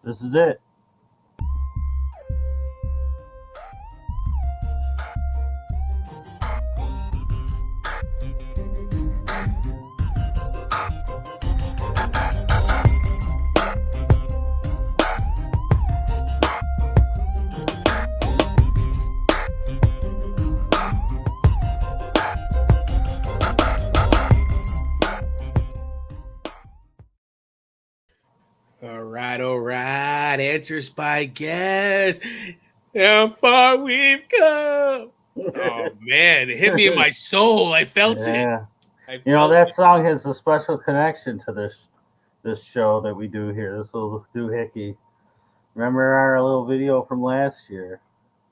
This is it. All right. Answers by guess. How far we've come. Oh man, it hit me in my soul. I felt Yeah. it. You know, that song has a special connection to this show that we do here, this little doohickey. Remember our little video from last year?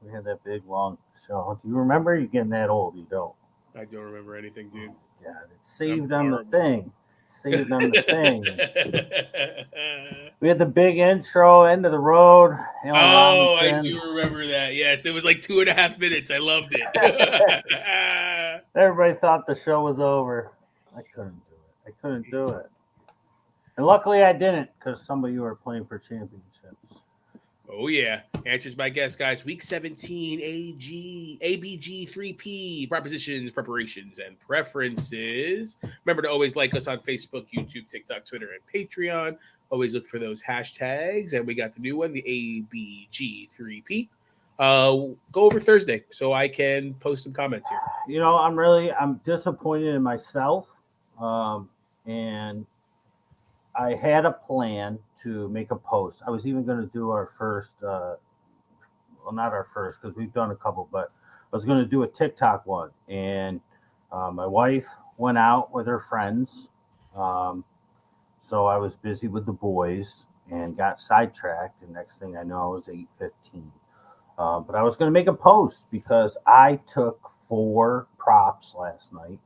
We had that big long show. Do you remember? You're getting that old. You don't. I don't remember anything, dude. God, it's saved on the thing. Saved on the thing. We had the big intro, End of the Road. Oh, I do remember that. Yes, it was like 2.5 minutes. I loved it. Everybody thought the show was over. I couldn't do it. And luckily I didn't, because some of you are playing for championships. Oh, yeah. Answers by guess, guys. Week 17, ABG3P, propositions, preparations, and preferences. Remember to always like us on Facebook, YouTube, TikTok, Twitter, and Patreon. Always look for those hashtags. And we got the new one, the ABG3P. Go over Thursday so I can post some comments here. You know, I'm disappointed in myself. And I had a plan to make a post. I was even going to do our first, well, not our first, because we've done a couple, but I was going to do a TikTok one. And my wife went out with her friends. So I was busy with the boys and got sidetracked. And next thing I know, it was 8:15. But I was going to make a post because I took 4 props last night.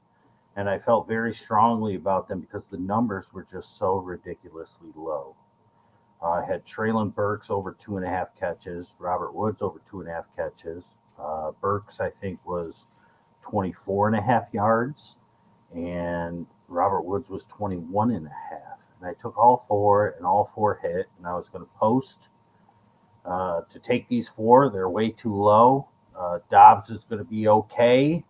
And I felt very strongly about them because the numbers were just so ridiculously low. I had Traylon Burks over 2.5 catches, Robert Woods over 2.5 catches. Burks, I think, was 24.5 yards, and Robert Woods was 21.5. And I took all 4, and all 4 hit, and I was going to post to take these 4. They're way too low. Dobbs is going to be okay.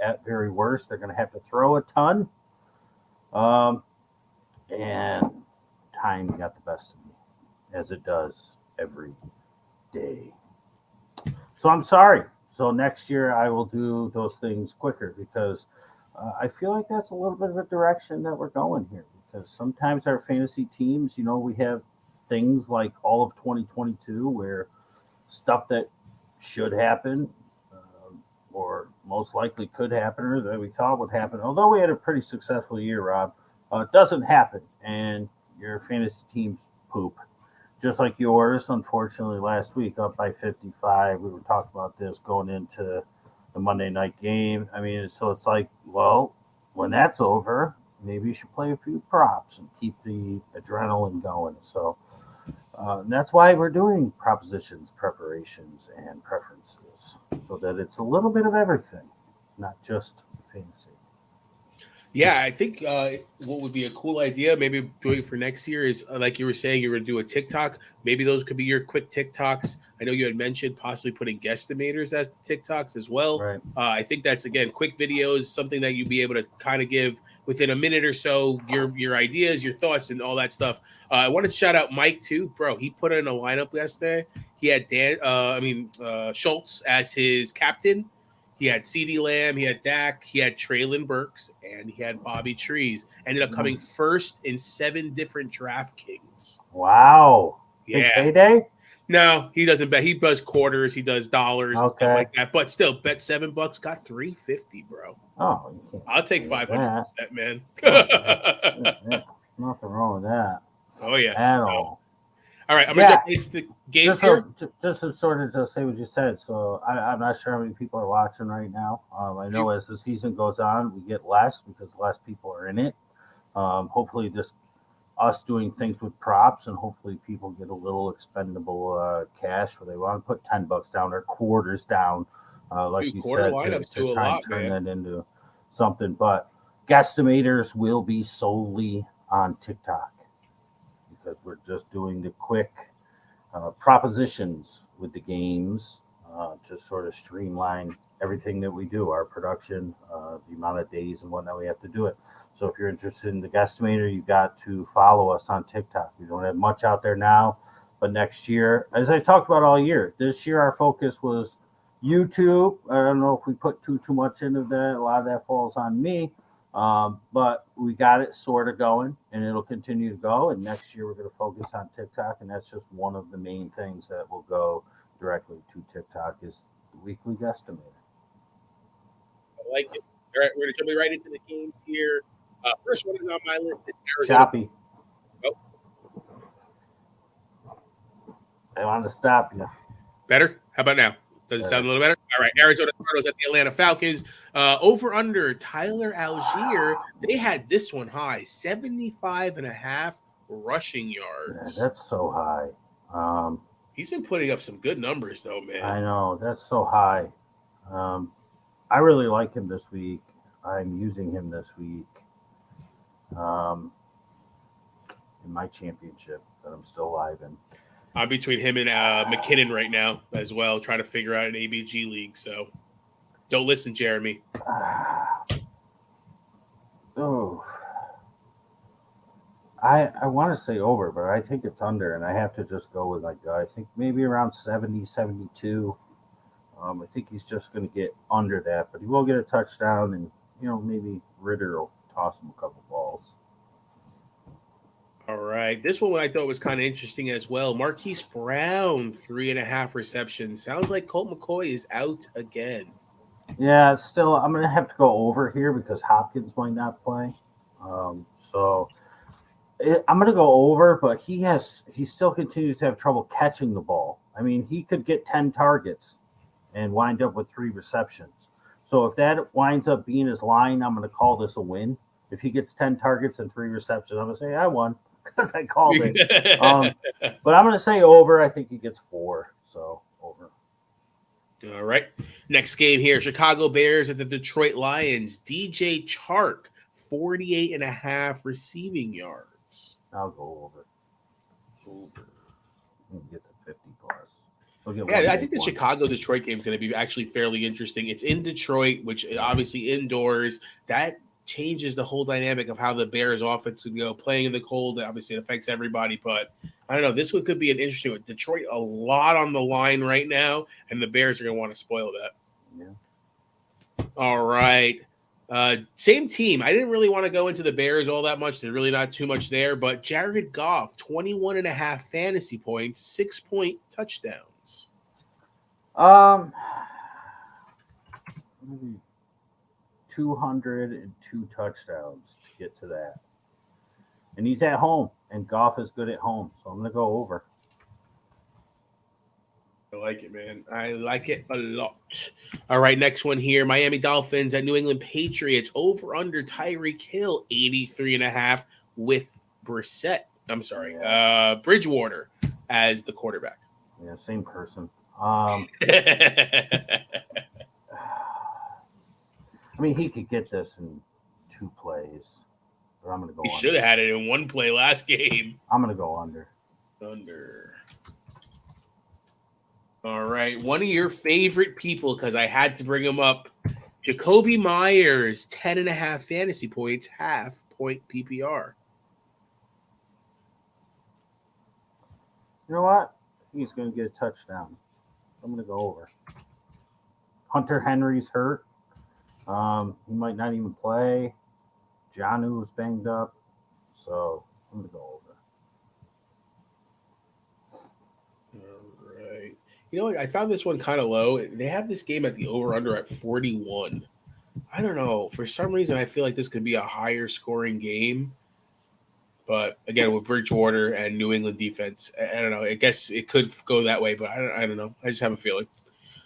At very worst, they're going to have to throw a ton. And time got the best of me, as it does every day. So I'm sorry. So next year I will do those things quicker because I feel like that's a little bit of a direction that we're going here. Because sometimes our fantasy teams, you know, we have things like all of 2022 where stuff that should happen or most likely could happen or that we thought would happen. Although we had a pretty successful year, Rob, it doesn't happen. And your fantasy teams poop. Just like yours, unfortunately, last week up by 55. We were talking about this going into the Monday night game. I mean, so it's like, well, when that's over, maybe you should play a few props and keep the adrenaline going. So that's why we're doing propositions, preparations, and preferences, so that it's a little bit of everything, not just fantasy. Yeah, I think what would be a cool idea, maybe doing it for next year, is like you were saying, you're going to do a TikTok. Maybe those could be your quick TikToks. I know you had mentioned possibly putting guesstimators as the TikToks as well. Right. I think that's, again, quick videos, something that you'd be able to kind of give within a minute or so, your ideas, your thoughts, and all that stuff. I wanted to shout out Mike too, bro. He put in a lineup yesterday. He had Schultz as his captain. He had CeeDee Lamb, he had Dak, he had Traylon Burks, and he had Bobby Trees. Ended up coming first in 7 different DraftKings. Wow. Yeah. Big payday? No, he doesn't bet. He does quarters, he does dollars, and stuff like that. But still, bet $7, got $350, bro. Oh, I'll take 500%, man. Yeah. Nothing wrong with that. Oh yeah. At all. All right, I'm gonna jump into the games here. Just to sort of just say what you said. So I'm not sure how many people are watching right now. I know as the season goes on, we get less because less people are in it. Hopefully, just us doing things with props, and hopefully people get a little expendable cash where they want to put $10 down or quarters down like Dude, you quarter said, lineups to do a try and lot, turn man. that into something. But guesstimators will be solely on TikTok because we're just doing the quick propositions with the games to sort of streamline everything that we do, our production, the amount of days and whatnot we have to do it. So if you're interested in the guesstimator, you got to follow us on TikTok. We don't have much out there now, but next year, as I talked about all year, this year our focus was YouTube. I don't know if we put too much into that. A lot of that falls on me. But we got it sort of going, and it'll continue to go. And next year we're going to focus on TikTok, and that's just one of the main things that will go directly to TikTok is the weekly guesstimator. I like it. All right, we're going to jump right into the games here. First one is on my list is Arizona. Choppy. Oh. I wanted to stop you. Better? How about now? Does it sound a little better? All right. Arizona Cardinals at the Atlanta Falcons. Over under Tyler Algier. They had this one high, 75.5 rushing yards. Yeah, that's so high. He's been putting up some good numbers, though, man. I know. That's so high. I really like him this week. I'm using him this week in my championship that I'm still alive in. I'm between him and McKinnon right now as well, trying to figure out an ABG league. So don't listen, Jeremy. Oh, I want to say over, but I think it's under, and I have to just go with I think maybe around 70, 72. I think he's just going to get under that, but he will get a touchdown, and maybe Ritter will toss him a couple balls. All right. This one I thought was kind of interesting as well. Marquise Brown, 3.5 receptions. Sounds like Colt McCoy is out again. Yeah, still, I'm going to have to go over here because Hopkins might not play. I'm going to go over, but he still continues to have trouble catching the ball. I mean, he could get 10 targets and wind up with 3 receptions. So if that winds up being his line, I'm going to call this a win. If he gets 10 targets and 3 receptions, I'm going to say I won because I called it. But I'm going to say over. I think he gets 4, so over. All right. Next game here, Chicago Bears at the Detroit Lions. DJ Chark, 48.5 receiving yards. I'll go over. Over. He gets a 50 plus. Yeah, I think the Chicago-Detroit game is going to be actually fairly interesting. It's in Detroit, which obviously indoors. That changes the whole dynamic of how the Bears offense would go. Playing in the cold, obviously it affects everybody, but I don't know. This one could be an interesting one. Detroit, a lot on the line right now, and the Bears are going to want to spoil that. Yeah. All right. Same team. I didn't really want to go into the Bears all that much. There's really not too much there, but Jared Goff, 21.5 fantasy points, 6-point touchdowns. Maybe 202 touchdowns to get to that. And he's at home, and Goff is good at home, so I'm going to go over. I like it, man. I like it a lot. All right, next one here. Miami Dolphins at New England Patriots. Over under Tyreek Hill, 83.5 with Brissett. I'm sorry, Bridgewater as the quarterback. Yeah, same person. I mean, he could get this in 2 plays. But I'm going to go He should have had it in 1 play last game. I'm going to go under. Under. All right. One of your favorite people, because I had to bring him up. Jacoby Myers, 10.5 fantasy points, half-point PPR. You know what? He's going to get a touchdown. I'm going to go over. Hunter Henry's hurt. He might not even play. Jonnu was banged up. So I'm going to go over. All right. You know what? I found this one kind of low. They have this game at the over-under at 41. I don't know. For some reason, I feel like this could be a higher scoring game. But again, with Bridgewater and New England defense, I don't know. I guess it could go that way, but I don't know. I just have a feeling.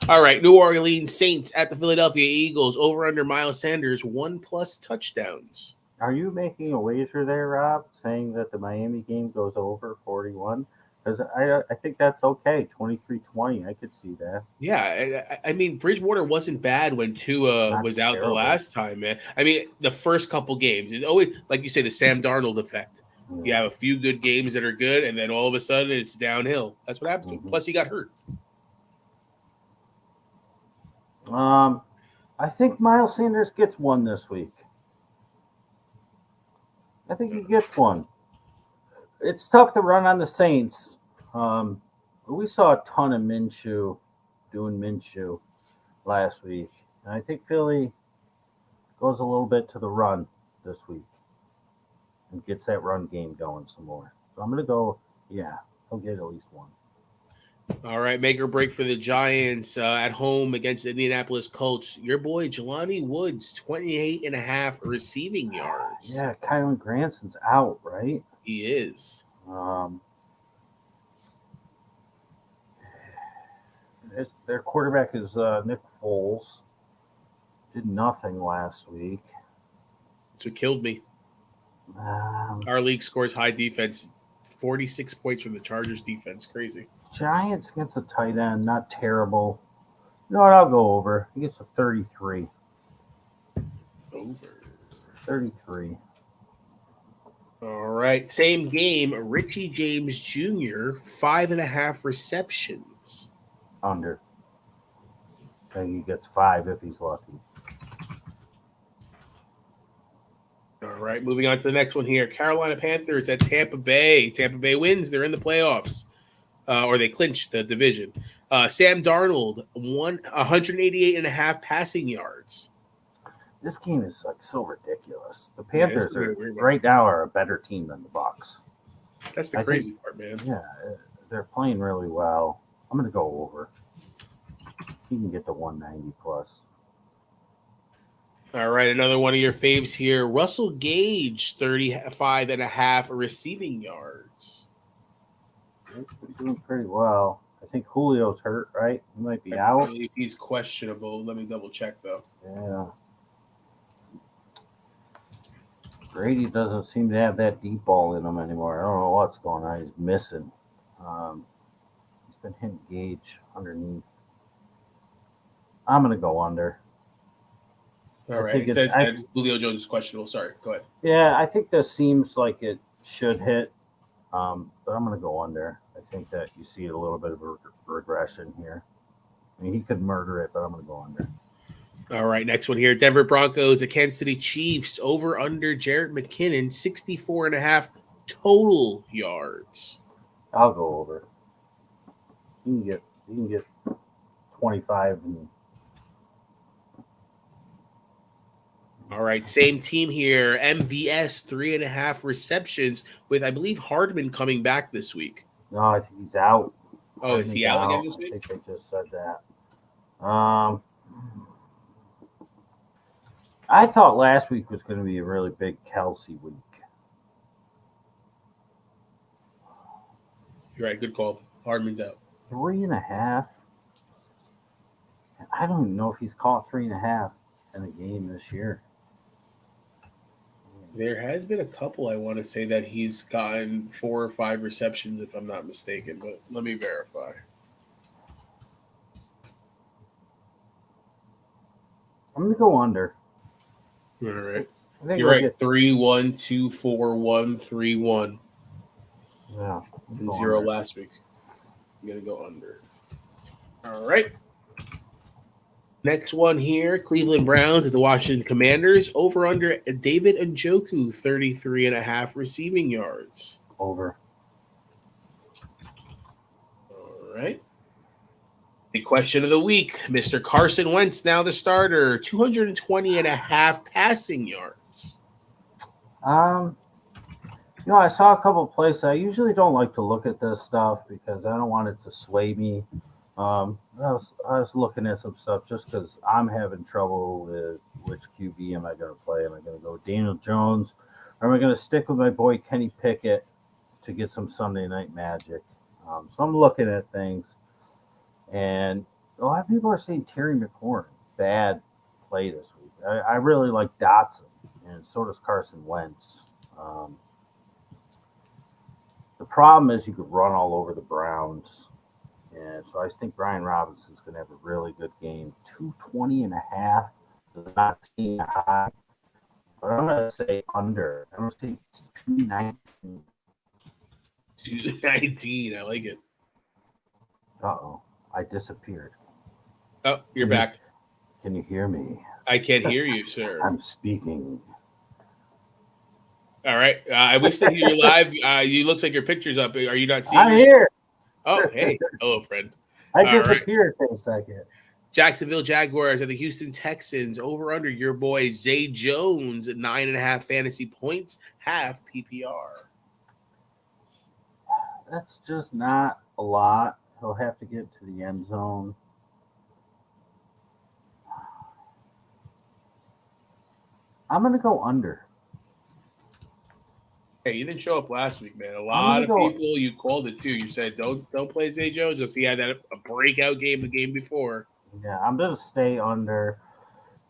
All right, New Orleans Saints at the Philadelphia Eagles. Over under Miles Sanders, 1+ touchdowns. Are you making a wager there, Rob, saying that the Miami game goes over 41? because I think that's okay. 23-20, I could see that. Yeah, I mean, Bridgewater wasn't bad when Tua Not was out the terrible. last time, man. I mean, the first couple games, it always, like you say, the Sam Darnold effect. You Yeah. have a few good games that are good, and then all of a sudden it's downhill. That's what happened to him. Mhm. Plus, he got hurt. I think Miles Sanders gets one this week. I think he gets one. It's tough to run on the Saints. Um, we saw a ton of Minshew doing Minshew last week. And I think Philly goes a little bit to the run this week and gets that run game going some more. So I'm going to go, yeah, he'll get at least one. All right, make or break for the Giants at home against the Indianapolis Colts. Your boy, Jelani Woods, 28.5 receiving yards. Yeah, Kylan Granson's out, right? He is. Their quarterback is Nick Foles. Did nothing last week. That's what killed me. Our league scores high defense, 46 points from the Chargers defense. Crazy. Giants against a tight end, not terrible. You know what? I'll go over. He gets a 33. Over. 33. All right. Same game. Richie James Jr., 5.5 receptions. Under. I think he gets 5 if he's lucky. All right. Moving on to the next one here. Carolina Panthers at Tampa Bay. Tampa Bay wins. They're in the playoffs. Or they clinched the division. Sam Darnold, 188.5 passing yards. This game is like so ridiculous. The Panthers Yeah, right now are a better team than the Bucs. That's the crazy part, man. Yeah, they're playing really well. I'm going to go over. He can get the 190 plus. All right, another one of your faves here. Russell Gage, 35.5 receiving yards. He's doing pretty well. I think Julio's hurt, right? He might be out. I believe he's questionable. Let me double check, though. Yeah. Brady doesn't seem to have that deep ball in him anymore. I don't know what's going on. He's missing. He's been hitting Gage underneath. I'm going to go under. All right. It says that Julio Jones is questionable. Sorry. Go ahead. Yeah, I think this seems like it should hit, but I'm going to go under. I think that you see a little bit of a regression here. I mean, he could murder it, but I'm going to go under. All right, next one here. Denver Broncos, the Kansas City Chiefs, over under Jarrett McKinnon, 64.5 total yards. I'll go over. You can get 25. All right, same team here. MVS, 3.5 receptions with, I believe, Hardman coming back this week. No, I think he's out. Oh, is he out again this week? I think they just said that. I thought last week was going to be a really big Kelsey week. You're right. Good call. Hardman's out. 3.5. I don't even know if he's caught 3.5 in a game this year. There has been a couple, I want to say, that he's gotten 4 or 5 receptions, if I'm not mistaken, but let me verify. I'm going to go under. All right. You're right. 3-1-2-4-1-3-1. Yeah. And 0 last week. I'm going to go under. All right. Next one here, Cleveland Browns at the Washington Commanders. Over under David Njoku, 33.5 receiving yards. Over. All right. The question of the week, Mr. Carson Wentz, now the starter, 220.5 passing yards. I saw a couple of places. I usually don't like to look at this stuff because I don't want it to sway me. I was looking at some stuff just because I'm having trouble with which QB am I going to play. Am I going to go with Daniel Jones, or am I going to stick with my boy Kenny Pickett to get some Sunday night magic? So I'm looking at things, and a lot of people are saying Terry McLaurin, bad play this week. I really like Dotson, and so does Carson Wentz. The problem is you could run all over the Browns. And so I think Brian Robinson's going to have a really good game. 220.5 does not seem high, but I'm going to say under. I'm going to say 219. 219. I like it. Uh-oh. I disappeared. Oh, you're back. Can you hear me? I can't hear you, sir. I'm speaking. All right. I wish that you're live. You looks like your picture's up. Are you not seeing I'm here. Oh, hey. Hello, friend. I disappeared for a second. Jacksonville Jaguars at the Houston Texans. Over under your boy Zay Jones at 9.5 fantasy points, half PPR. That's just not a lot. He'll have to get to the end zone. I'm going to go under. Hey, you didn't show up last week, man. A lot of people, you called it too. You said don't play Zay Jones. Just he had that a breakout game the game before. Yeah, I'm going to stay under.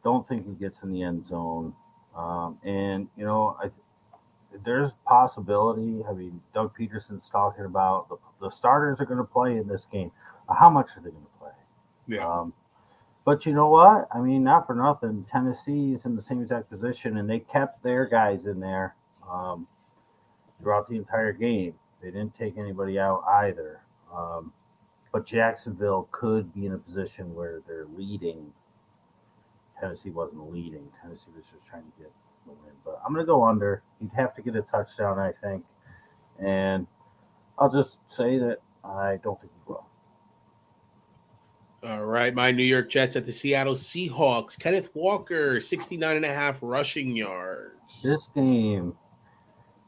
Don't think he gets in the end zone. And, you know, there's possibility. I mean, Doug Peterson's talking about the starters are going to play in this game. How much are they going to play? Yeah. But you know what? I mean, not for nothing. Tennessee's in the same exact position, and they kept their guys in there throughout the entire game. They didn't take anybody out either. But Jacksonville could be in a position where they're leading. Tennessee wasn't leading. Tennessee was just trying to get the win. But I'm going to go under. He'd have to get a touchdown, I think. And I'll just say that I don't think he will. All right, my New York Jets at the Seattle Seahawks. Kenneth Walker, 69.5 rushing yards. This game,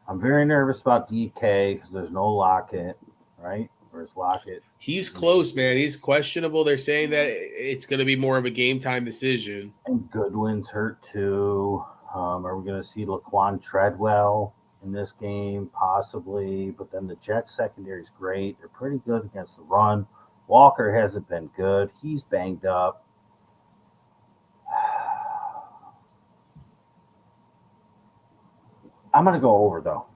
I'm very nervous about DK because there's no Lockett, right? Where's Lockett? He's close, man. He's questionable. They're saying that it's going to be more of a game-time decision. And Goodwin's hurt too. Are we going to see Laquan Treadwell in this game? Possibly. But then the Jets secondary is great. They're pretty good against the run. Walker hasn't been good. He's banged up. I'm going to go over, though.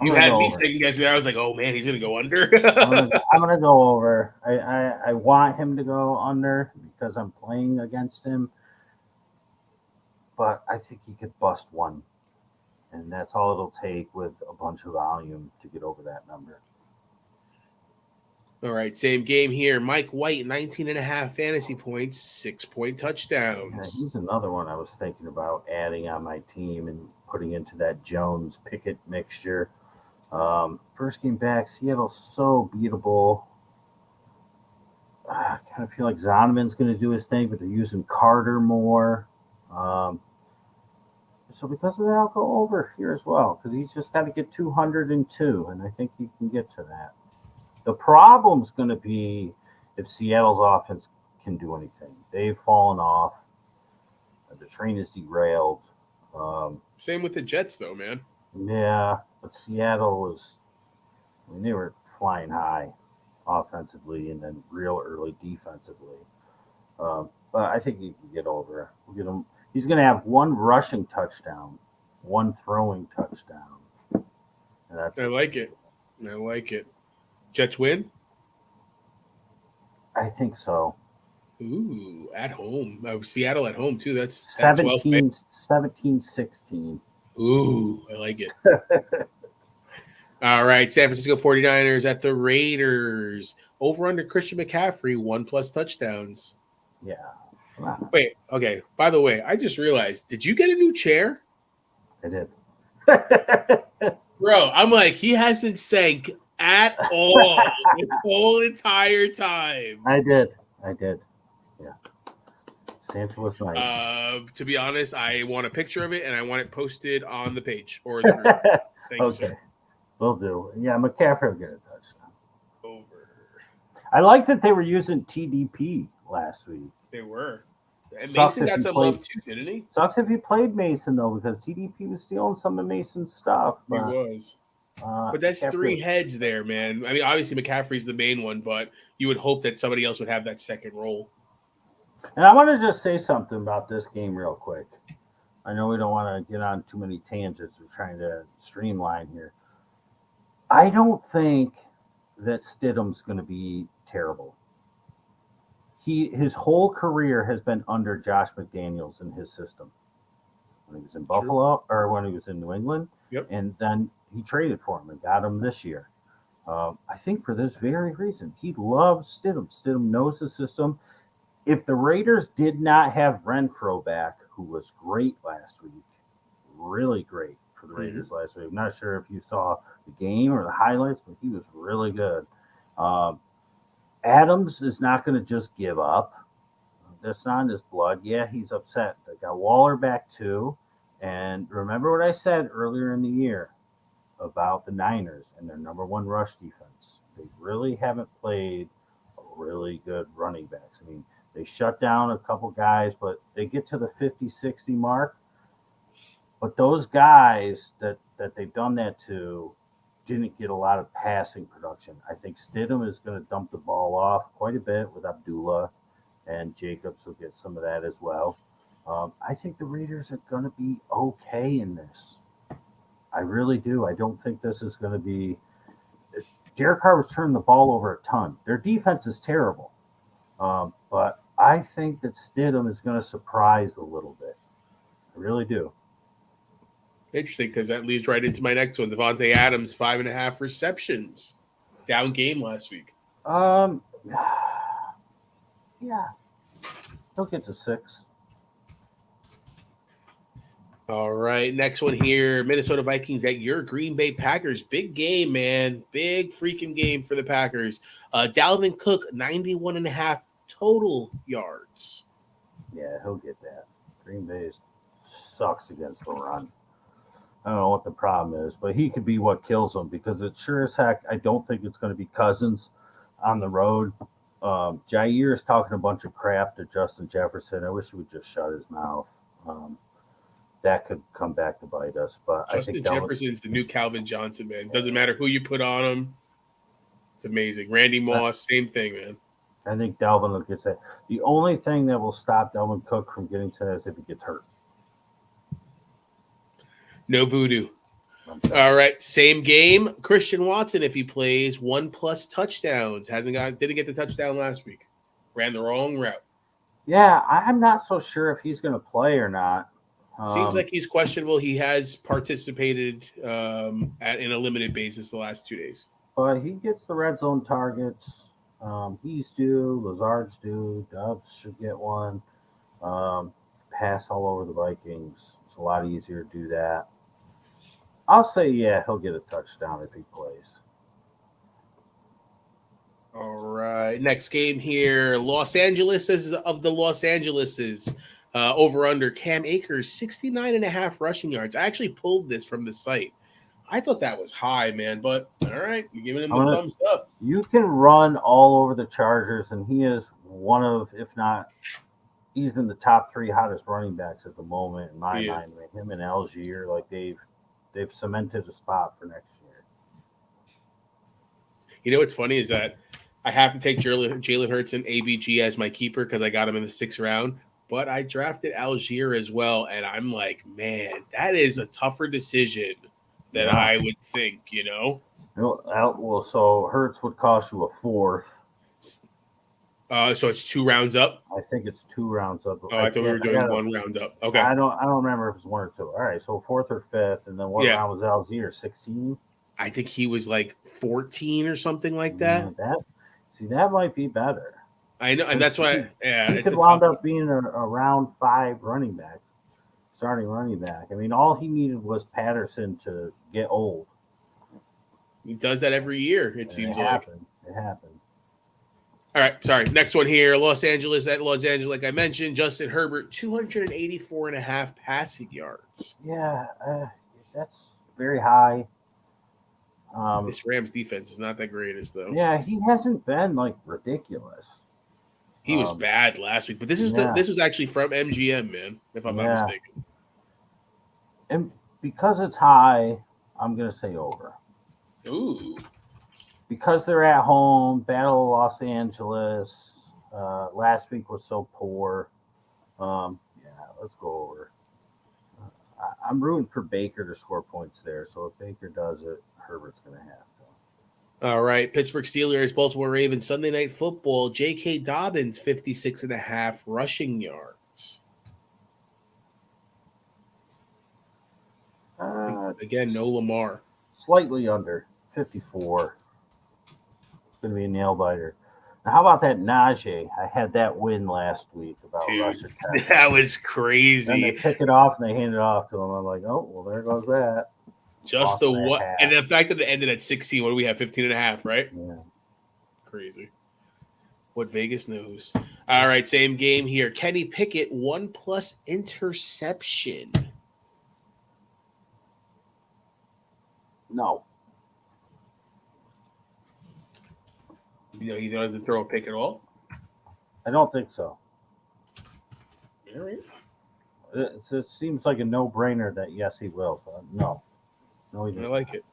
You had me second guessing. I was like, oh, man, he's going to go under. I'm going to go over. I want him to go under because I'm playing against him. But I think he could bust one. And that's all it'll take with a bunch of volume to get over that number. All right, same game here. Mike White, 19.5 fantasy points, 6-point touchdowns. Yeah, he's another one I was thinking about adding on my team and putting into that Jones-Pickett mixture. First game back, Seattle's so beatable. I kind of feel like Zonneman's going to do his thing, but they're using Carter more. So because of that, I'll go over here as well because he's just got to get 202, and I think he can get to that. The problem's going to be if Seattle's offense can do anything. They've fallen off. The train is derailed. Same with the Jets, though, man. Yeah, but Seattle was, I mean, they were flying high offensively and then real early defensively. But I think he can get over. We'll get him. He's going to have one rushing touchdown, one throwing touchdown. I like it. I like it. Jets win? I think so. Ooh, at home. Seattle at home, too. That's 17-16. Ooh, I like it. All right, San Francisco 49ers at the Raiders. Over under Christian McCaffrey, 1+ touchdowns. Yeah. Wow. Wait, okay. By the way, I just realized, did you get a new chair? I did. Bro, I'm like, he hasn't sank at all this whole entire time. I did. Yeah. Santa was nice. To be honest, I want a picture of it and I want it posted on the page or the group. Thank you, sir. Will do. Yeah, McCaffrey will get a touchdown. Over. I like that they were using TDP last week. They were. And Mason got some love too, didn't he? Sucks if he played Mason, though, because TDP was stealing some of Mason's stuff. He was. But that's three heads there, man. I mean, obviously McCaffrey's the main one, but you would hope that somebody else would have that second role. And I want to just say something about this game real quick. I know we don't want to get on too many tangents. We're trying to streamline here. I don't think that Stidham's going to be terrible. His whole career has been under Josh McDaniels in his system. When he was in Buffalo or when he was in New England, and then he traded for him and got him this year. I think for this very reason, he loves Stidham. Stidham knows the system. If the Raiders did not have Renfro back, who was great last week, really great for the Raiders last week. I'm not sure if you saw the game or the highlights, but he was really good. Adams is not going to just give up. That's not in his blood. Yeah, he's upset. They got Waller back too. And remember what I said earlier in the year about the Niners and their number one rush defense. They really haven't played a really good running backs. I mean, they shut down a couple guys, but they get to the 50, 60 mark. But those guys that they've done that to didn't get a lot of passing production. I think Stidham is going to dump the ball off quite a bit with Abdullah, and Jacobs will get some of that as well. I think the Raiders are going to be okay in this. I really do. I don't think this is going to be – Derek Carr was turning the ball over a ton. Their defense is terrible. But I think that Stidham is going to surprise a little bit. I really do. Interesting, because that leads right into my next one. Devontae Adams, 5.5 receptions. Down game last week. Yeah. He'll get to 6. All right, next one here. Minnesota Vikings at your Green Bay Packers. Big game, man. Big freaking game for the Packers. Dalvin Cook, 91.5 total yards. Yeah, he'll get that. Green Bay sucks against the run. I don't know what the problem is, but he could be what kills them because it sure as heck, I don't think it's going to be Cousins on the road. Jair is talking a bunch of crap to Justin Jefferson. I wish he would just shut his mouth. That could come back to bite us. But Justin I think Jefferson's the new Calvin Johnson, man. Doesn't matter who you put on him. It's amazing. Randy Moss, same thing, man. I think Dalvin will get that. The only thing that will stop Dalvin Cook from getting to that is if he gets hurt. No voodoo. All right, same game. Christian Watson, if he plays, 1+ touchdowns. Didn't get the touchdown last week. Ran the wrong route. Yeah, I'm not so sure if he's going to play or not. Seems like he's questionable. He has participated in a limited basis the last 2 days. But he gets the red zone targets. He's due. Lazard's due. Dobbs should get one. Pass all over the Vikings. It's a lot easier to do that. I'll say, yeah, he'll get a touchdown if he plays. All right. Next game here. Los Angeles of the Los Angeleses. Over under Cam Akers, 69.5 rushing yards. I actually pulled this from the site. I thought that was high, man, but all right, you're giving him the thumbs up. You can run all over the Chargers, and he is one of, if not, he's in the top 3 hottest running backs at the moment in my mind. Him and Algier, like they've cemented a spot for next year. You know what's funny is that I have to take Jalen Hurts and ABG as my keeper because I got him in the 6th round. But I drafted Algier as well, and I'm like, man, that is a tougher decision than I would think, you know? Well, so Hurts would cost you a 4th. So it's 2 rounds up? I think it's 2 rounds up. Oh, I thought we were doing 1 round up. Okay. I don't remember if it's 1 or 2. All right, so 4th or 5th, and then what round was Algier? 16? I think he was like 14 or something like that. That might be better. I know, and that's why. He could wound up being a round 5 running back, starting running back. I mean, all he needed was Patterson to get old. He does that every year. It seems like it happened. All right, sorry. Next one here, Los Angeles at Los Angeles. Like I mentioned, Justin Herbert, 284.5 passing yards. Yeah, that's very high. This Rams defense is not that greatest, though. Yeah, he hasn't been like ridiculous. He was bad last week, but this was actually from MGM, man, if I'm not mistaken. And because it's high, I'm gonna say over. Ooh. Because they're at home, Battle of Los Angeles. Last week was so poor. Let's go over. I'm rooting for Baker to score points there. So if Baker does it, Herbert's going to have to. All right. Pittsburgh Steelers, Baltimore Ravens, Sunday Night Football. J.K. Dobbins, 56.5 rushing yards. Again, no Lamar. Slightly under 54. It's going to be a nail biter. Now, how about that Najee? I had that win last week about rush attack. That was crazy. Then they pick it off and they hand it off to him. I'm like, oh, well, there goes that. Just the what? And the fact that it ended at 16, what do we have? 15.5, right? Yeah. Crazy. What Vegas knows. All right, same game here. Kenny Pickett, 1+ interception. No. He doesn't throw a pick at all? I don't think so. All right. It seems like a no-brainer that yes, he will. So no, he doesn't. I like it.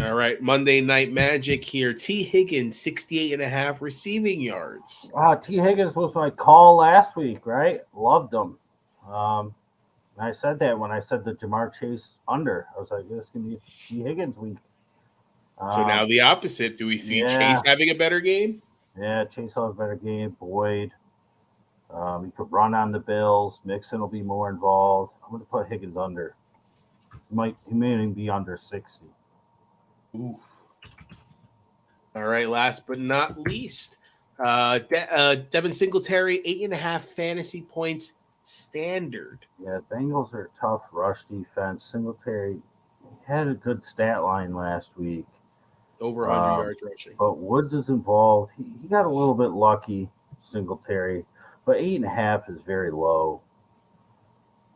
All right, Monday Night Magic here. T. Higgins, 68.5 receiving yards. T. Higgins was my call last week, right? Loved him. And I said that when I said the Jamar Chase under. I was like, this is going to be T. Higgins week. So now the opposite. Do we see Chase having a better game? Yeah, Chase will have a better game. Boyd. He could run on the Bills. Mixon will be more involved. I'm going to put Higgins under. He may even be under 60. Ooh. All right, last but not least, Devin Singletary, 8.5 fantasy points standard. Yeah, Bengals are a tough rush defense. Singletary had a good stat line last week. Over 100 yards rushing. But Woods is involved. He got a little bit lucky, Singletary, but 8.5 is very low.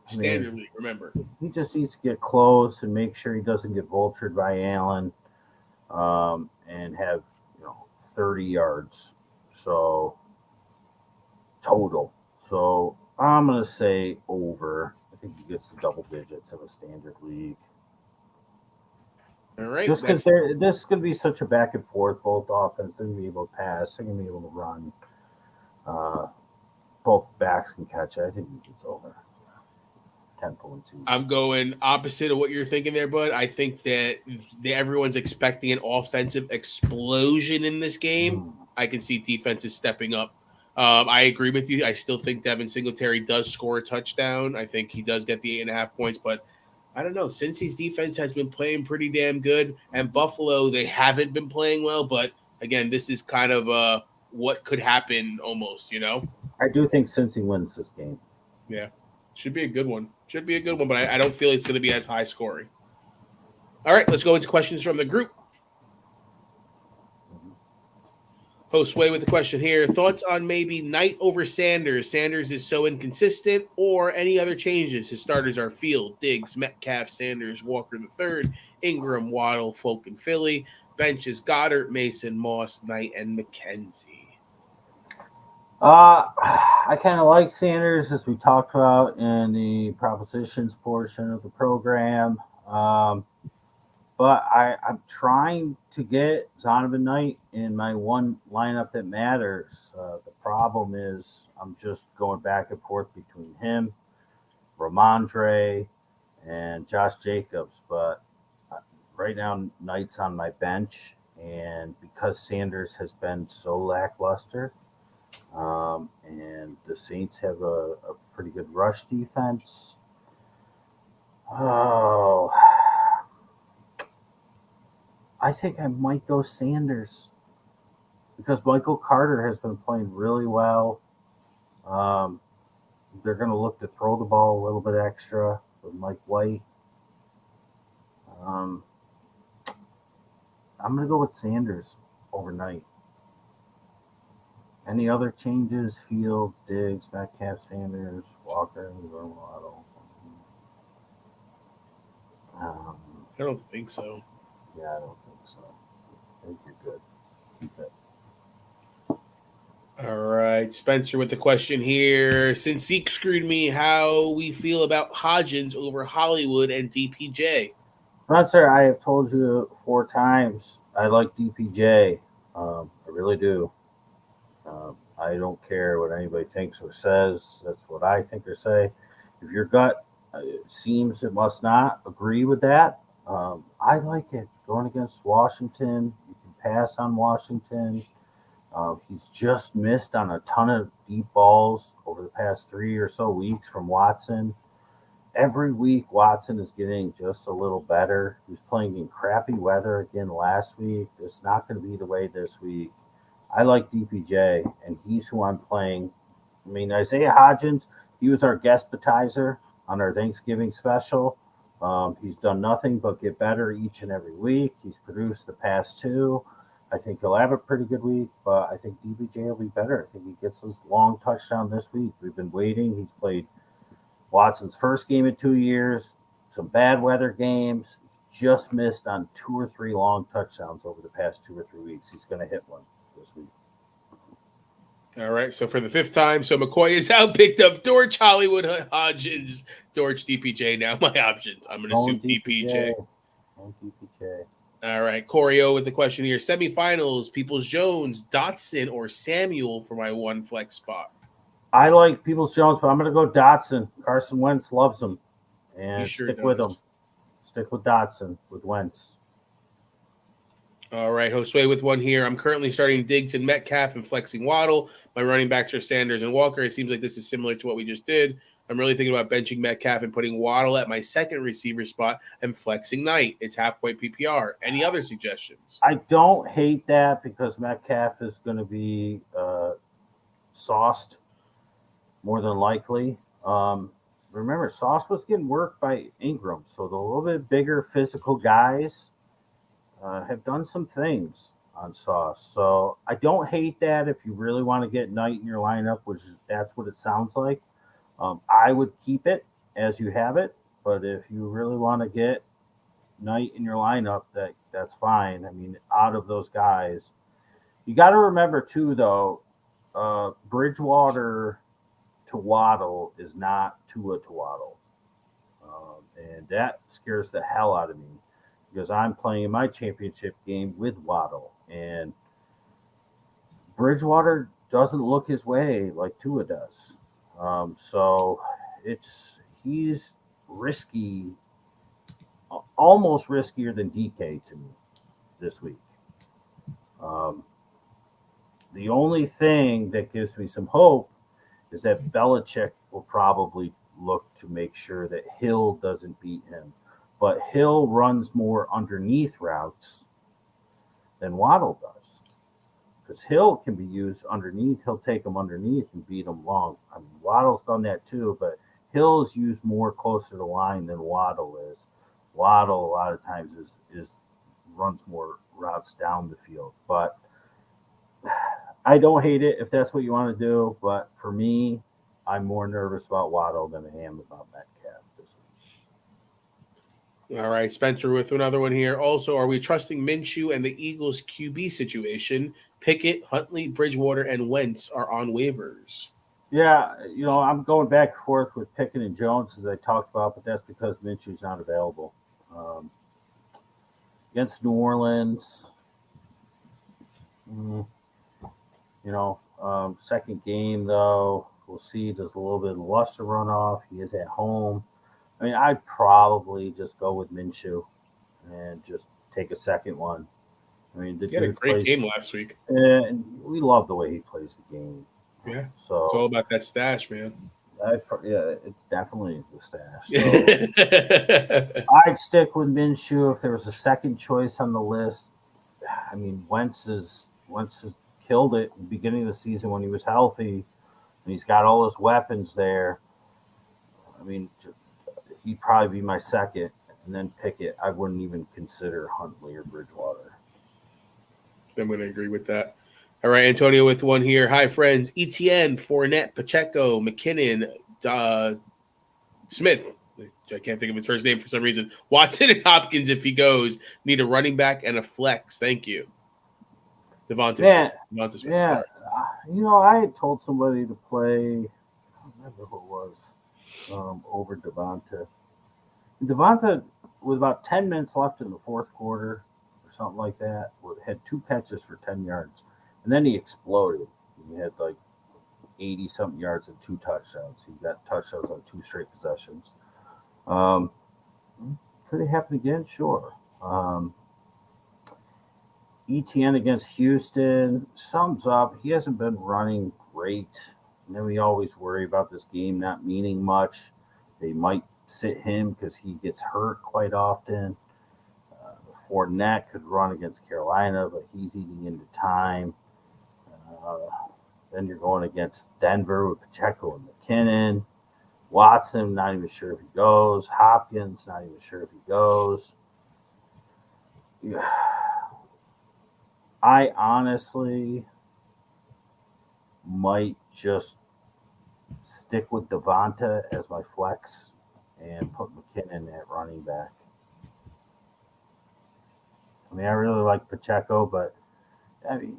Standard league, remember. He just needs to get close and make sure he doesn't get vultured by Allen, and have 30 yards. So total. So I'm gonna say over. I think he gets the double digits in a standard league. All right. Just because this is going to be such a back and forth, both offense, they're going to be able to pass, they're going to be able to run. Both backs can catch it. I think it's over 10.2. I'm going opposite of what you're thinking there, bud. I think that everyone's expecting an offensive explosion in this game. I can see defenses stepping up. I agree with you. I still think Devin Singletary does score a touchdown. I think he does get the 8.5 points, but I don't know. Cincy's defense has been playing pretty damn good, and Buffalo, they haven't been playing well. But again, this is kind of what could happen almost, I do think Cincy wins this game. Yeah, should be a good one. But I don't feel it's going to be as high scoring. All right, let's go into questions from the group. Host Sway with the question here. Thoughts on maybe Knight over Sanders? Sanders is so inconsistent, or any other changes? His starters are Field, Diggs, Metcalf, Sanders, Walker III, Ingram, Waddle, Folk, and Philly. Benches Goddard, Mason, Moss, Knight, and McKenzie. I kind of like Sanders, as we talked about in the propositions portion of the program. But I'm trying to get Zonovan Knight in my one lineup that matters. The problem is I'm just going back and forth between him, Ramondre, and Josh Jacobs. But right now, Knight's on my bench. And because Sanders has been so lackluster, and the Saints have a pretty good rush defense. Oh, I think I might go Sanders because Michael Carter has been playing really well. They're going to look to throw the ball a little bit extra with Mike White. I'm going to go with Sanders overnight. Any other changes? Fields, Diggs, Metcalf, Sanders, Walker, Waddle. I don't think so. Yeah, I don't think so. I think you're good. Keep it. All right, Spencer with the question here. Since Zeke screwed me, how we feel about Hodgins over Hollywood and DPJ? Spencer, I have told you 4 times I like DPJ. I really do. I don't care what anybody thinks or says. That's what I think or say. If your gut It seems it must not agree with that. I like it going against Washington. You can pass on Washington. He's just missed on a ton of deep balls over the past 3 or so weeks from Watson. Every week, Watson is getting just a little better. He was playing in crappy weather again last week. It's not going to be the way this week. I like DPJ, and he's who I'm playing. I mean, Isaiah Hodgins, he was our guest baptizer on our Thanksgiving special. He's done nothing but get better each and every week. He's produced the past two. I think he'll have a pretty good week, but I think DPJ will be better. I think he gets his long touchdown this week. We've been waiting. He's played Watson's first game in 2 years, some bad weather games. Just missed on 2 or 3 long touchdowns over the past 2 or 3 weeks. He's going to hit one this week. All right. So for the 5th time, so McCoy is out, picked up Dortch, Hollywood, Hodgins, Dortch, DPJ. Now my options. I'm going to assume DPJ. DPJ. All right. Corio with the question here. Semifinals, Peoples-Jones, Dotson, or Samuel for my one flex spot. I like Peoples-Jones, but I'm going to go Dotson. Carson Wentz loves him. And stick with him. Stick with Dotson, with Wentz. All right, Josue with one here. I'm currently starting Diggs and Metcalf and flexing Waddle. My running backs are Sanders and Walker. It seems like this is similar to what we just did. I'm really thinking about benching Metcalf and putting Waddle at my second receiver spot and flexing Knight. It's half-point PPR. Any other suggestions? I don't hate that because Metcalf is going to be sauced more than likely. Remember, Sauce was getting worked by Ingram, so the little bit bigger physical guys have done some things on Sauce. So I don't hate that if you really want to get Knight in your lineup, which is, that's what it sounds like. I would keep it as you have it, but if you really want to get Knight in your lineup, that's fine. I mean, out of those guys, you got to remember too, though, Bridgewater to Waddle is not Tua to Waddle, and that scares the hell out of me because I'm playing my championship game with Waddle, and Bridgewater doesn't look his way like Tua does. So he's risky, almost riskier than DK to me this week. The only thing that gives me some hope is that Belichick will probably look to make sure that Hill doesn't beat him. But Hill runs more underneath routes than Waddle does. Because Hill can be used underneath. He'll take them underneath and beat them long. I mean, Waddle's done that too, but Hill is used more closer to the line than Waddle is. Waddle, a lot of times, is runs more routes down the field. But I don't hate it if that's what you want to do. But for me, I'm more nervous about Waddle than I am about Metcalf this week. All right, Spencer with another one here. Also, are we trusting Minshew and the Eagles QB situation? Pickett, Huntley, Bridgewater, and Wentz are on waivers. Yeah, I'm going back and forth with Pickett and Jones as I talked about, but that's because Minshew's not available. Against New Orleans, second game though, we'll see. There's a little bit of luster run off. He is at home. I mean, I'd probably just go with Minshew and just take a second one. I mean, he had a great game last week, and we love the way he plays the game. Yeah, so it's all about that stash, man. It's definitely the stash. So I'd stick with Minshew if there was a second choice on the list. I mean, Wentz has killed it at the beginning of the season when he was healthy, and he's got all his weapons there. I mean, he'd probably be my second, and then Pickett. I wouldn't even consider Huntley or Bridgewater. I'm going to agree with that. All right, Antonio with one here. Hi, friends. ETN, Fournette, Pacheco, McKinnon, Smith. I can't think of his first name for some reason. Watson and Hopkins, if he goes, need a running back and a flex. Thank you. Devonta Smith. Yeah. Sorry. I had told somebody to play, I don't remember who it was, over Devonta. Devonta, with about 10 minutes left in the fourth quarter or something like that, had 2 catches for 10 yards. And then he exploded. He had like 80-something yards and 2 touchdowns. He got touchdowns on 2 straight possessions. Um, could it happen again? Sure. ETN against Houston sums up. He hasn't been running great. And then we always worry about this game not meaning much. They might sit him because he gets hurt quite often. Fournette could run against Carolina, but he's eating into time. Uh, then you're going against Denver with Pacheco and McKinnon. Watson, not even sure if he goes. Hopkins, not even sure if he goes. Yeah. I honestly might just stick with Devonta as my flex and put McKinnon at running back. I mean, I really like Pacheco, but I mean,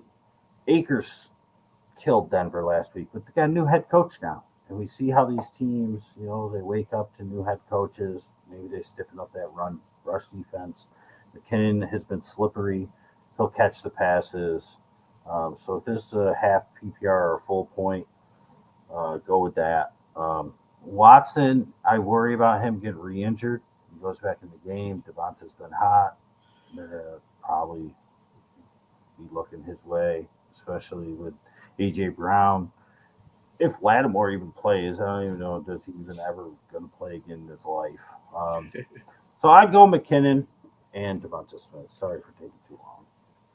Akers killed Denver last week, but they got a new head coach now. And we see how these teams, they wake up to new head coaches. Maybe they stiffen up that rush defense. McKinnon has been slippery. He'll catch the passes. So if this is a half PPR or full point, go with that. Watson, I worry about him getting re-injured. He goes back in the game. Devonta's been hot. They're going to probably be looking his way, especially with A.J. Brown. If Lattimore even plays, I don't even know, does he even ever going to play again in his life. So I'd go McKinnon and Devonta Smith. Sorry for taking too long.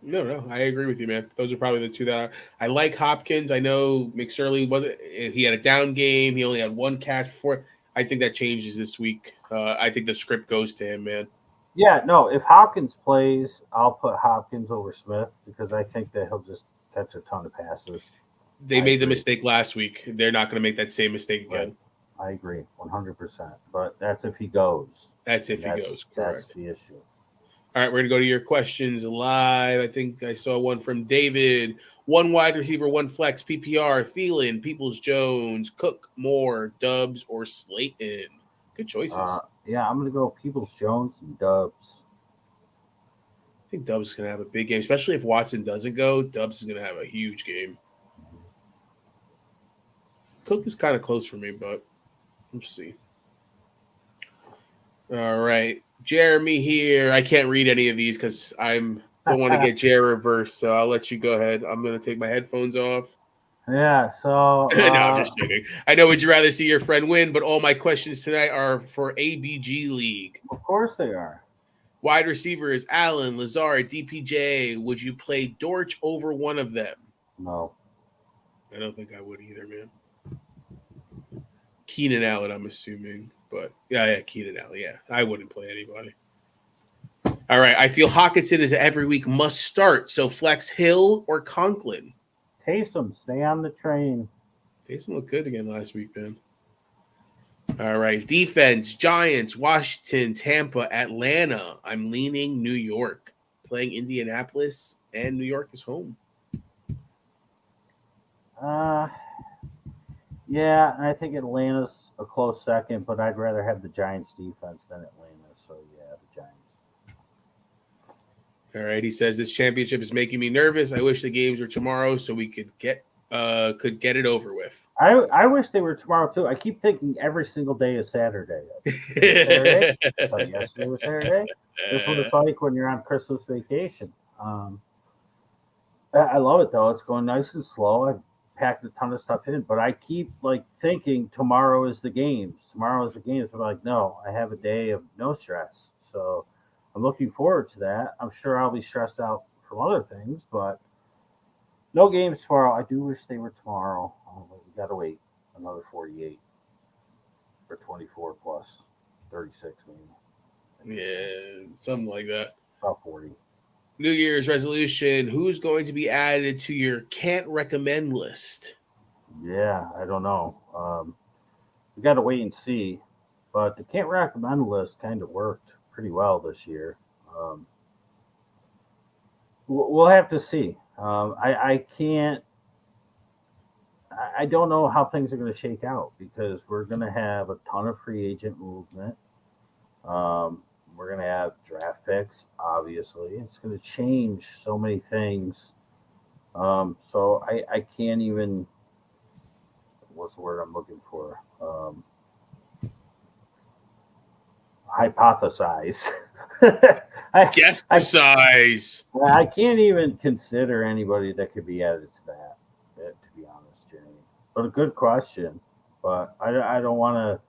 No, I agree with you, man. Those are probably the two that I like. Hopkins, I know McSorley he had a down game. He only had one catch before. I think that changes this week. I think the script goes to him, man. Yeah, no, if Hopkins plays, I'll put Hopkins over Smith because I think that he'll just catch a ton of passes. They made the mistake last week. They're not going to make that same mistake again. Right. I agree, 100%. But that's if he goes. That's if he goes. Correct. That's the issue. All right, we're going to go to your questions live. I think I saw one from David. One wide receiver, one flex, PPR, Thielen, Peoples-Jones, Cook, Moore, Dubs, or Slayton. Good choices. Yeah, I'm going to go Peoples-Jones and Dubs. I think Dubs is going to have a big game, especially if Watson doesn't go. Dubs is going to have a huge game. Cook is kind of close for me, but let's see. All right. Jeremy here. I can't read any of these because I don't want to get Jerry reversed, so I'll let you go ahead. I'm going to take my headphones off. Yeah, so... no, I'm just joking. I know would you rather see your friend win, but all my questions tonight are for ABG League. Of course they are. Wide receivers, Allen, Lazard, DPJ. Would you play Dortch over one of them? No. I don't think I would either, man. Keenan Allen, I'm assuming. But, yeah, Keenan Allen, yeah. I wouldn't play anybody. All right, I feel Hawkinson is every week must start. So flex Hill or Conklin? Taysom, stay on the train. Taysom looked good again last week, man. All right, defense, Giants, Washington, Tampa, Atlanta. I'm leaning New York. Playing Indianapolis, and New York is home. Yeah, I think Atlanta's a close second, but I'd rather have the Giants defense than Atlanta. So, yeah, the Giants. All right, he says this championship is making me nervous. I wish the games were tomorrow so we could get it over with. I wish they were tomorrow too. I keep thinking every single day is Saturday. Saturday? But yesterday was Saturday. This is what it's like when you're on Christmas vacation. I love it though. It's going nice and slow. I've packed a ton of stuff in, but I keep thinking tomorrow is the games. Tomorrow is the games. But no, I have a day of no stress. So I'm looking forward to that. I'm sure I'll be stressed out from other things, but no games tomorrow. I do wish they were tomorrow. We got to wait another 48 or 24 plus 36 maybe. Yeah, something like that. About 40. New Year's resolution. Who's going to be added to your can't recommend list? Yeah, I don't know. We got to wait and see. But the can't recommend list kind of worked pretty well this year. We'll have to see. I can't. I don't know how things are going to shake out because we're going to have a ton of free agent movement. We're going to have draft picks, obviously. It's going to change so many things. So I can't even. What's the word I'm looking for? hypothesize. Guess the size. I can't even consider anybody that could be added to that, to be honest, Jamie. But a good question. But I don't want to.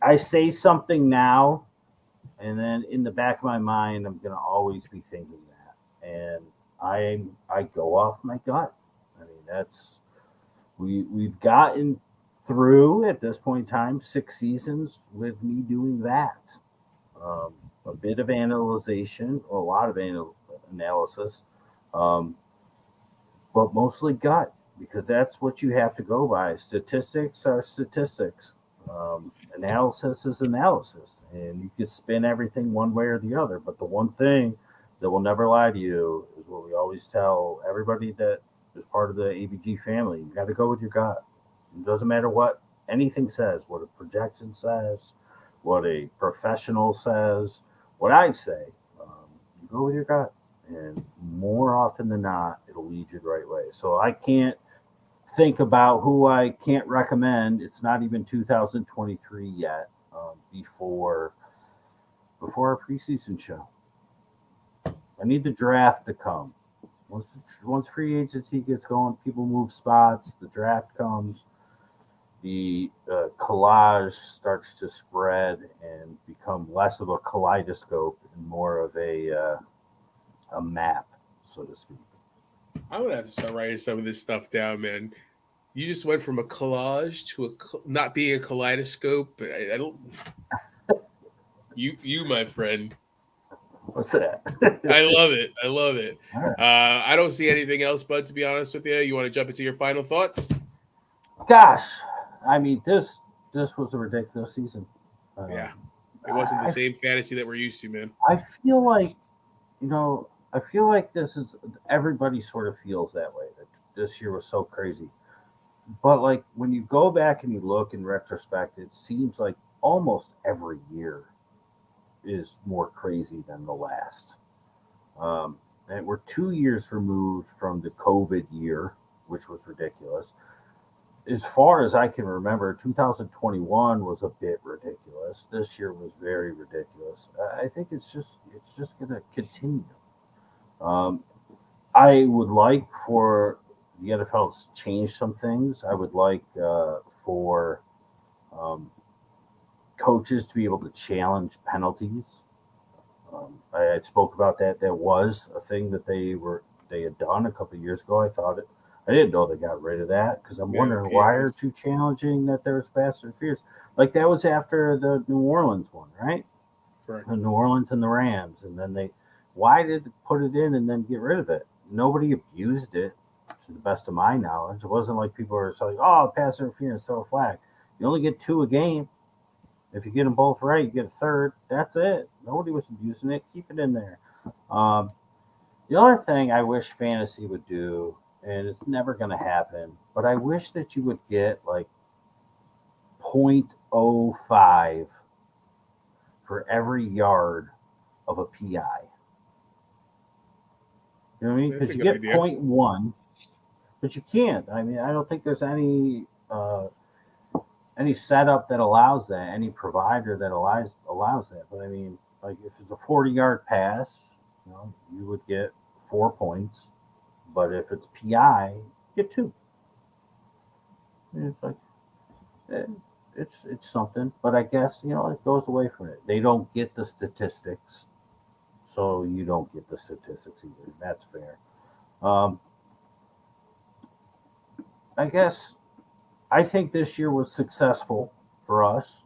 I say something now, and then in the back of my mind, I'm going to always be thinking that. And I go off my gut. I mean, we've gotten through at this point in time 6 seasons with me doing that. Um, a bit of analyzation, a lot of analysis, um, but mostly gut because that's what you have to go by. Statistics are statistics. Analysis is analysis, and you can spin everything one way or the other. But the one thing that will never lie to you is what we always tell everybody that is part of the ABG family: you got to go with your gut. It doesn't matter what anything says, what a projection says, what a professional says, what I say. You go with your gut, and more often than not, it'll lead you the right way. So I can't think about who I can't recommend. It's not even 2023 yet. Before our preseason show, I need the draft to come. Once free agency gets going, people move spots. The draft comes. The collage starts to spread and become less of a kaleidoscope and more of a map, so to speak. I'm gonna have to start writing some of this stuff down, man. You just went from a collage to not being a kaleidoscope. I don't. You, my friend. What's that? I love it. I love it. Right. I don't see anything else, bud. To be honest with you, you want to jump into your final thoughts? Gosh, I mean this was a ridiculous season. Yeah, it wasn't the same fantasy that we're used to, man. I feel like I feel like this is everybody sort of feels that way. That this year was so crazy, but like when you go back and you look in retrospect, it seems like almost every year is more crazy than the last. And we're 2 years removed from the COVID year, which was ridiculous. As far as I can remember, 2021 was a bit ridiculous. This year was very ridiculous. I think it's just going to continue. Um, I would like for the NFL to change some things. I would like for um, coaches to be able to challenge penalties. I spoke about that. That was a thing that they had done a couple of years ago. I didn't know they got rid of that because I'm wondering why aren't you challenging that there's pass interference? Like that was after the New Orleans one, right? Correct. The New Orleans and the Rams, and then why did they put it in and then get rid of it? Nobody abused it, to the best of my knowledge. It wasn't like people were saying, "Oh, pass interference, throw a flag." You only get two a game. If you get them both right, you get a third. That's it. Nobody was abusing it. Keep it in there. Um, the other thing I wish fantasy would do, and it's never going to happen, but I wish that you would get like 0.05 for every yard of a PI. You know what I mean? Because you get 0.1, but you can't. I mean, I don't think there's any setup that allows that, any provider that allows that. But I mean, like if it's a 40-yard pass, you would get 4 points. But if it's PI, you get 2. And it's like it's something. But I guess it goes away from it. They don't get the statistics, so you don't get the statistics either. That's fair. I guess I think this year was successful for us.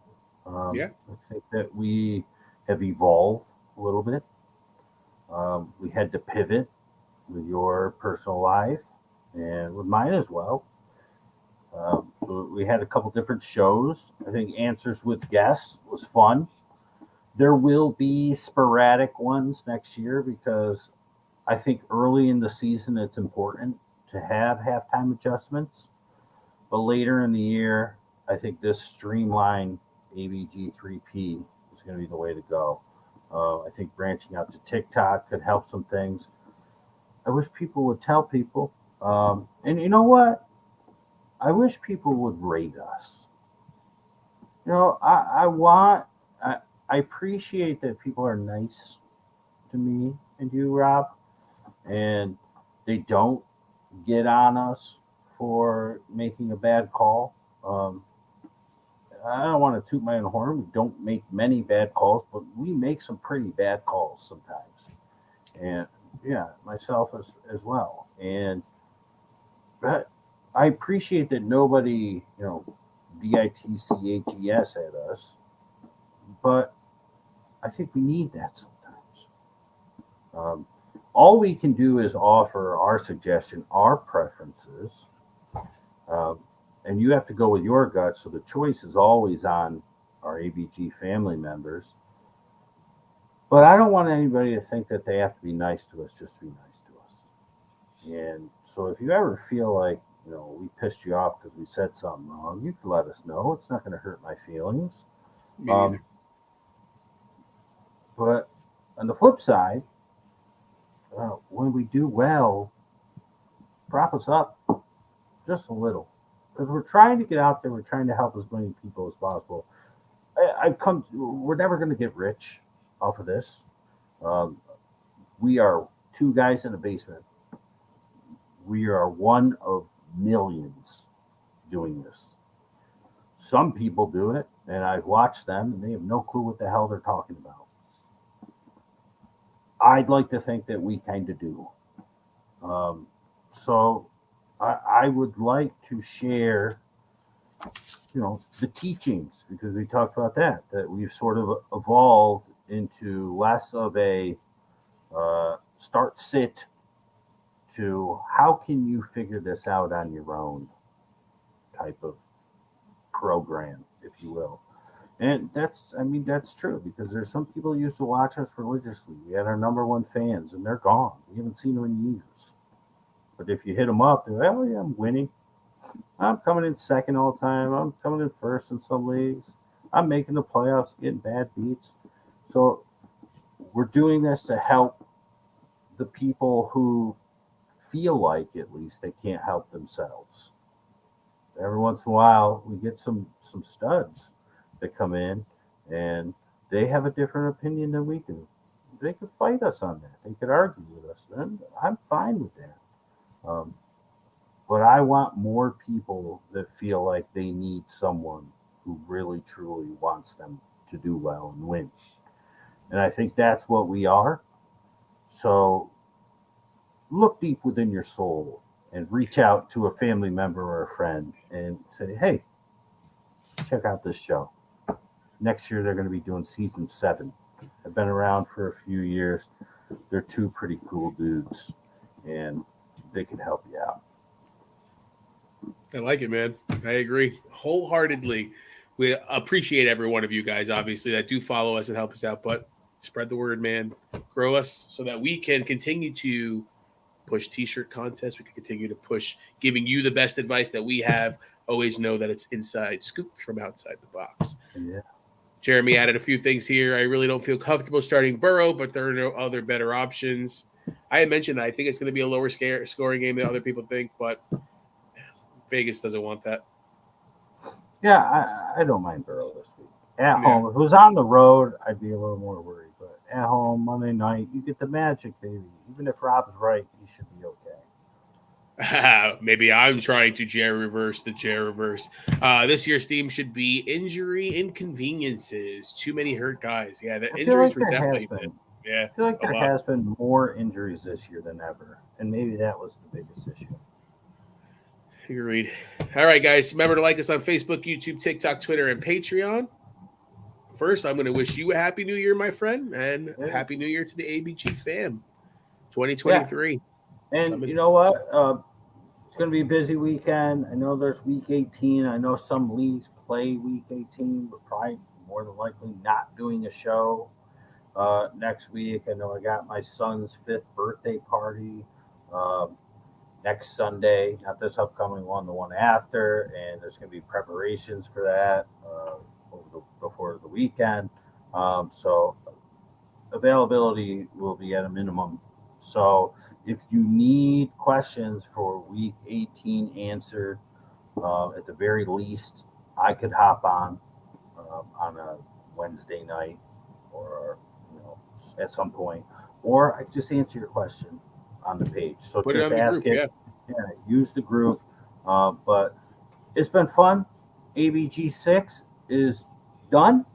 Yeah. I think that we have evolved a little bit. We had to pivot with your personal life and with mine as well. So we had a couple different shows. I think Answers with Guests was fun. There will be sporadic ones next year because I think early in the season it's important to have halftime adjustments. But later in the year, I think this streamlined ABG3P is going to be the way to go. I think branching out to TikTok could help some things. I wish people would tell people. And you know what? I wish people would rate us. I I appreciate that people are nice to me and you, Rob, and they don't get on us for making a bad call. Um, I don't want to toot my own horn. We don't make many bad calls, but we make some pretty bad calls sometimes. And yeah, myself as well. And but I appreciate that nobody, bitches at us, but I think we need that sometimes. Um, all we can do is offer our suggestion, our preferences, um, and you have to go with your gut. So the choice is always on our ABG family members. But I don't want anybody to think that they have to be nice to us just to be nice to us. And so if you ever feel like, we pissed you off because we said something wrong, you can let us know. It's not going to hurt my feelings. Me neither. Um, but on the flip side, when we do well, prop us up just a little. Because we're trying to get out there, we're trying to help as many people as possible. We're never going to get rich off of this. Um, we are two guys in a basement. We are one of millions doing this. Some people do it, and I've watched them, and they have no clue what the hell they're talking about. I'd like to think that we kind of do. So I would like to share, the teachings because we talked about that we've sort of evolved into less of a start sit to how can you figure this out on your own type of program, if you will. And that's true because there's some people who used to watch us religiously. We had our number one fans, and they're gone. We haven't seen them in years. But if you hit them up, they're like, oh, yeah, I'm winning. I'm coming in second all the time. I'm coming in first in some leagues. I'm making the playoffs, getting bad beats. So we're doing this to help the people who feel like at least they can't help themselves. Every once in a while, we get some studs that come in, and they have a different opinion than we do. They could fight us on that. They could argue with us. Then I'm fine with that. Um, but I want more people that feel like they need someone who really truly wants them to do well and win. And I think that's what we are. So look deep within your soul and reach out to a family member or a friend and say, hey, check out this show. Next year, they're going to be doing season 7. I've been around for a few years. They're two pretty cool dudes, and they can help you out. I like it, man. I agree wholeheartedly. We appreciate every one of you guys, obviously, that do follow us and help us out. But spread the word, man. Grow us so that we can continue to push t-shirt contests. We can continue to push giving you the best advice that we have. Always know that it's inside scoop from outside the box. Yeah. Jeremy added a few things here. I really don't feel comfortable starting Burrow, but there are no other better options. I had mentioned that I think it's going to be a lower scoring game than other people think, but Vegas doesn't want that. Yeah, I don't mind Burrow this week. At Yeah. home, if it was on the road, I'd be a little more worried. But at home, Monday night, you get the magic, baby. Even if Rob's right, he should be okay. Maybe I'm trying to Jerry reverse the Jerry reverse. This year's theme should be injury inconveniences. Too many hurt guys. Yeah, the I feel injuries like were there definitely has been. been. Yeah, I feel like a there lot. has been more injuries this year than ever, and maybe that was the biggest issue. Agreed. All right, guys. Remember to like us on Facebook, YouTube, TikTok, Twitter, and Patreon. First, I'm going to wish you a happy new year, my friend, and a Yeah. happy new year to the ABG fam. Yeah, 2023. and Coming. you know what? It's going to be a busy weekend. I know there's week 18. I know some leagues play week 18, but probably more than likely not doing a show next week. I know I got my son's 5th birthday party next Sunday, not this upcoming one, the one after, and there's going to be preparations for that before the weekend. So availability will be at a minimum. So if you need questions for week 18 answered, at the very least, I could hop on a Wednesday night or at some point, or I just answer your question on the page. So Put it just on the ask group, it. Yeah, use the group. But it's been fun. ABG6 is done,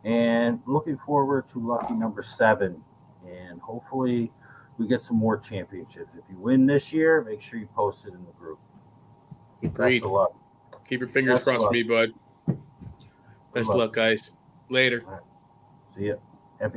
and looking forward to lucky number 7, and hopefully we get some more championships. If you win this year, make sure you post it in the group. Agreed. Best of luck. Keep your fingers Best of crossed for luck. me, bud. Best of luck, guys. Later. All right. See ya.